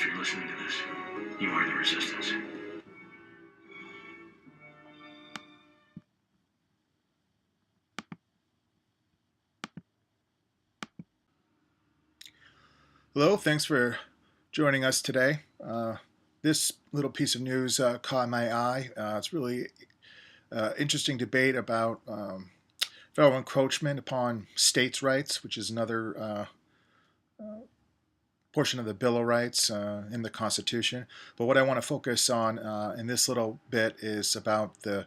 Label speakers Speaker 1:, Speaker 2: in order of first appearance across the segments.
Speaker 1: If you're listening to this, you are the resistance.
Speaker 2: Hello, thanks for joining us today. This little piece of news caught my eye. It's really interesting debate about federal encroachment upon states' rights, which is another portion of the Bill of Rights in the Constitution. But what I want to focus on in this little bit is about the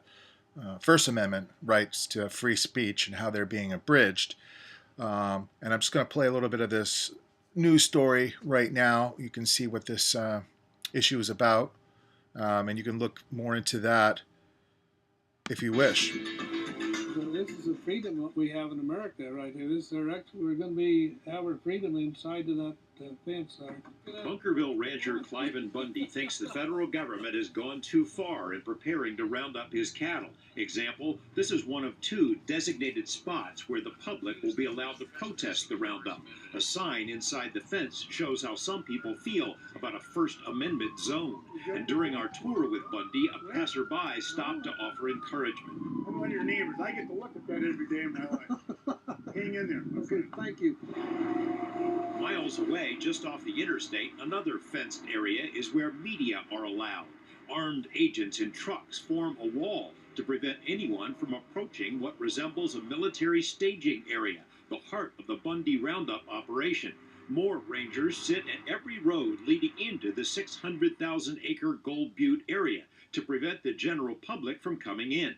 Speaker 2: First Amendment rights to free speech and how they're being abridged. And I'm just going to play a little bit of this news story right now. You can see what this issue is about, and you can look more into that if you wish.
Speaker 3: So this is the freedom that we have in America right here. This is we're going to have our freedom inside of that fence there.
Speaker 4: Bunkerville rancher Cliven Bundy thinks the federal government has gone too far in preparing to round up his cattle. Example, this is one of 2 designated spots where the public will be allowed to protest the roundup. A sign inside the fence shows how some people feel about a First Amendment zone. And during our tour with Bundy, a passerby stopped to offer encouragement.
Speaker 5: I'm one of your neighbors. I get to look at that every day of my life. Hang in there.
Speaker 3: Okay, thank you.
Speaker 4: Miles away, just off the interstate, another fenced area is where media are allowed. Armed agents in trucks form a wall to prevent anyone from approaching what resembles a military staging area, the heart of the Bundy Roundup operation. More rangers sit at every road leading into the 600,000-acre Gold Butte area to prevent the general public from coming in.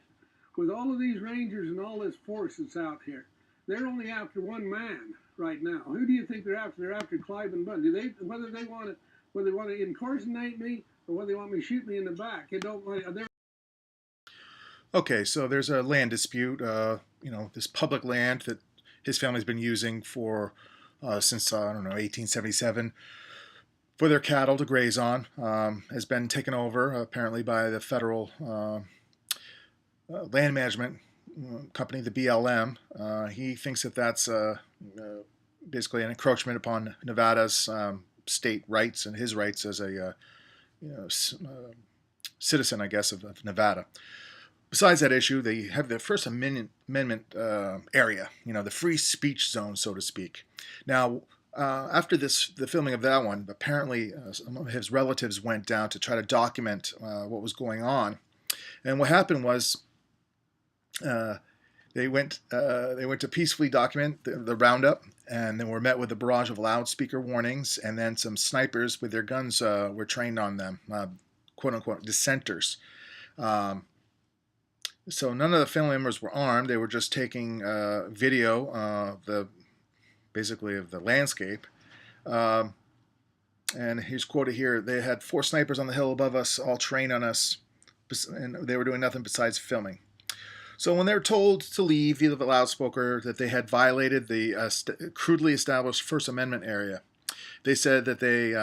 Speaker 3: With all of these rangers and all this force that's out here, they're only after one man right now. Who do you think they're after? They're after Cliven Bundy. Whether they want to incarcerate me or whether they want me to shoot me in the back, it don't matter.
Speaker 2: Okay, so there's a land dispute. This public land that his family's been using for since 1877 for their cattle to graze on has been taken over apparently by the federal land management company, the BLM. He thinks that that's basically an encroachment upon Nevada's state rights and his rights as a citizen, I guess, of Nevada. Besides that issue, they have the First Amendment area, the free speech zone, so to speak. Now, after the filming of that one, apparently some of his relatives went down to try to document what was going on. And what happened was they went to peacefully document the roundup, and then were met with a barrage of loudspeaker warnings, and then some snipers with their guns were trained on them, quote-unquote dissenters. So none of the family members were armed. They were just taking video of the landscape. And he's quoted here, they had 4 snipers on the hill above us, all trained on us, and they were doing nothing besides filming. So when they were told to leave via the loudspeaker that they had violated the crudely established First Amendment area, they said that they,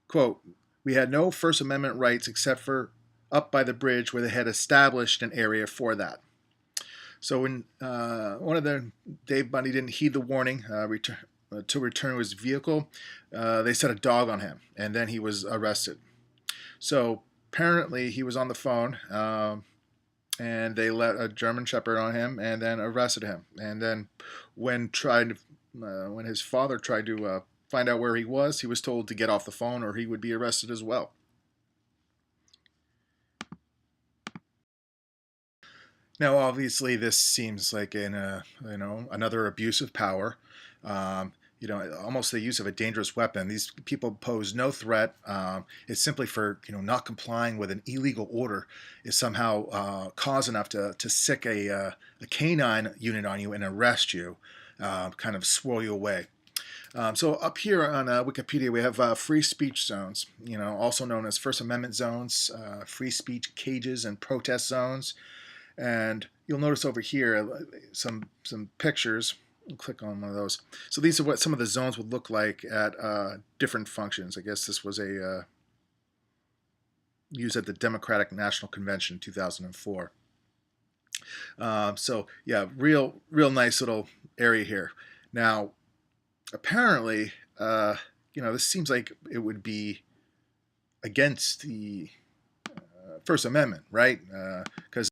Speaker 2: quote, we had no First Amendment rights except for up by the bridge where they had established an area for that. So when Dave Bundy didn't heed the warning to return to his vehicle, they set a dog on him, and then he was arrested. So apparently he was on the phone, and they let a German Shepherd on him, and then arrested him. And then when his father tried to find out where he was told to get off the phone or he would be arrested as well. Now, obviously, this seems like another abuse of power. Almost the use of a dangerous weapon. These people pose no threat. It's simply for not complying with an illegal order is somehow cause enough to sick a canine unit on you and arrest you, kind of swirl you away. So up here on Wikipedia, we have free speech zones, also known as First Amendment zones, free speech cages, and protest zones. And you'll notice over here some pictures. I'll click on one of those. So these are what some of the zones would look like at different functions. I guess this was used at the Democratic National Convention in 2004. So yeah, real nice little area here. Now, apparently, this seems like it would be against the First Amendment, right? Because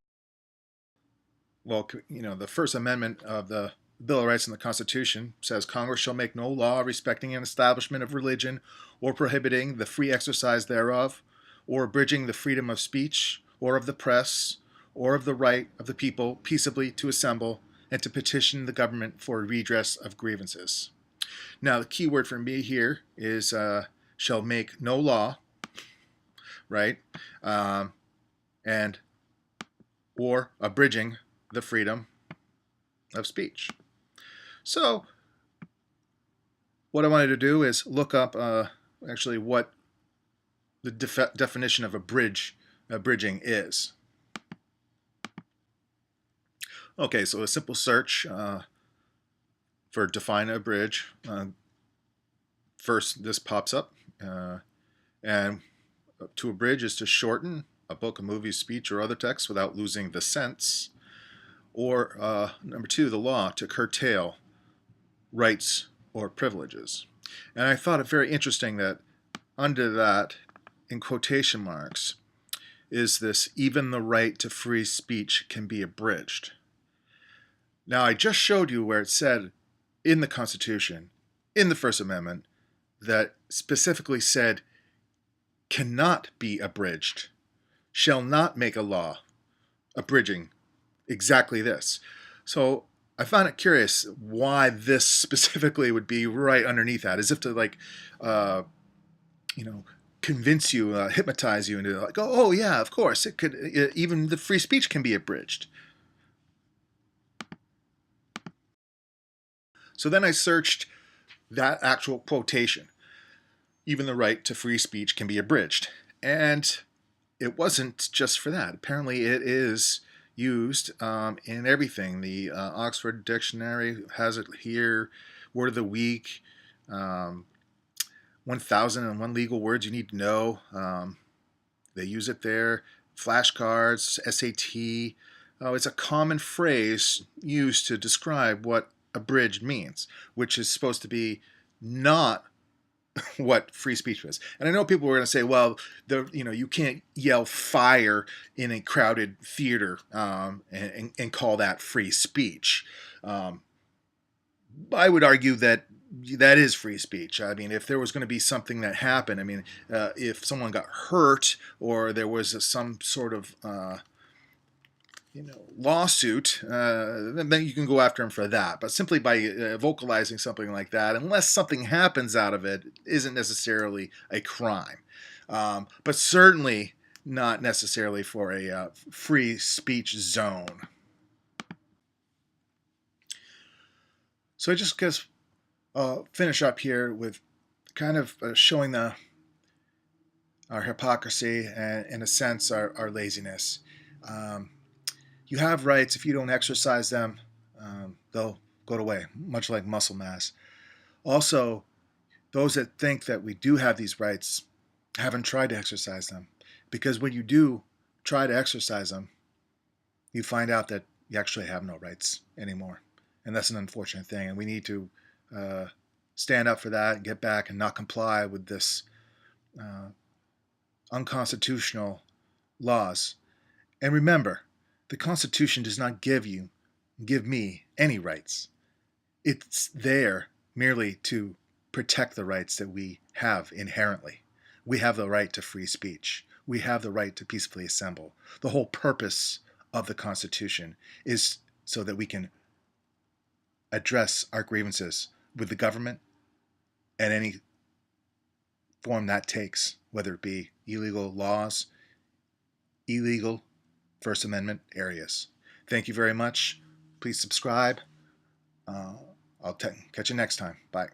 Speaker 2: the First Amendment of the Bill of Rights and the Constitution says Congress shall make no law respecting an establishment of religion or prohibiting the free exercise thereof, or abridging the freedom of speech or of the press, or of the right of the people peaceably to assemble and to petition the government for redress of grievances. Now, the key word for me here is shall make no law, right? And or abridging the freedom of speech. So what I wanted to do is look up actually what the definition of abridging is. Okay, so a simple search for define abridge. First, this pops up, and to abridge is to shorten a book, a movie, speech, or other text without losing the sense. Or number two, the law, to curtail rights or privileges. And I thought it very interesting that under that, in quotation marks, is this even the right to free speech can be abridged. Now, I just showed you where it said in the Constitution, in the First Amendment, that specifically said cannot be abridged, shall not make a law abridging exactly this. So I found it curious why this specifically would be right underneath that, as if to convince you, hypnotize you into like, oh yeah, of course, it could, even the free speech can be abridged. So then I searched that actual quotation. Even the right to free speech can be abridged. And it wasn't just for that. Apparently it is used in everything. The Oxford Dictionary has it here, word of the week, 1001 legal words you need to know. They use it there. Flashcards, SAT. It's a common phrase used to describe what abridged means, which is supposed to be not what free speech is. And I know people were going to say, well, you can't yell fire in a crowded theater and call that free speech. I would argue that is free speech. I mean, if there was going to be something that happened, I mean, if someone got hurt or there was some sort of lawsuit, then you can go after him for that. But simply by vocalizing something like that, unless something happens out of it, isn't necessarily a crime. But certainly not necessarily for a free speech zone. So I just guess finish up here with kind of showing our hypocrisy and, in a sense, our laziness. You have rights. If you don't exercise them, they'll go away, much like muscle mass. Also, those that think that we do have these rights haven't tried to exercise them. Because when you do try to exercise them, you find out that you actually have no rights anymore. And that's an unfortunate thing. And we need to stand up for that and get back and not comply with this unconstitutional laws. And remember, the Constitution does not give me any rights. It's there merely to protect the rights that we have inherently. We have the right to free speech. We have the right to peacefully assemble. The whole purpose of the Constitution is so that we can address our grievances with the government and any form that takes, whether it be illegal laws, illegal First Amendment areas. Thank you very much. Please subscribe. I'll catch you next time. Bye.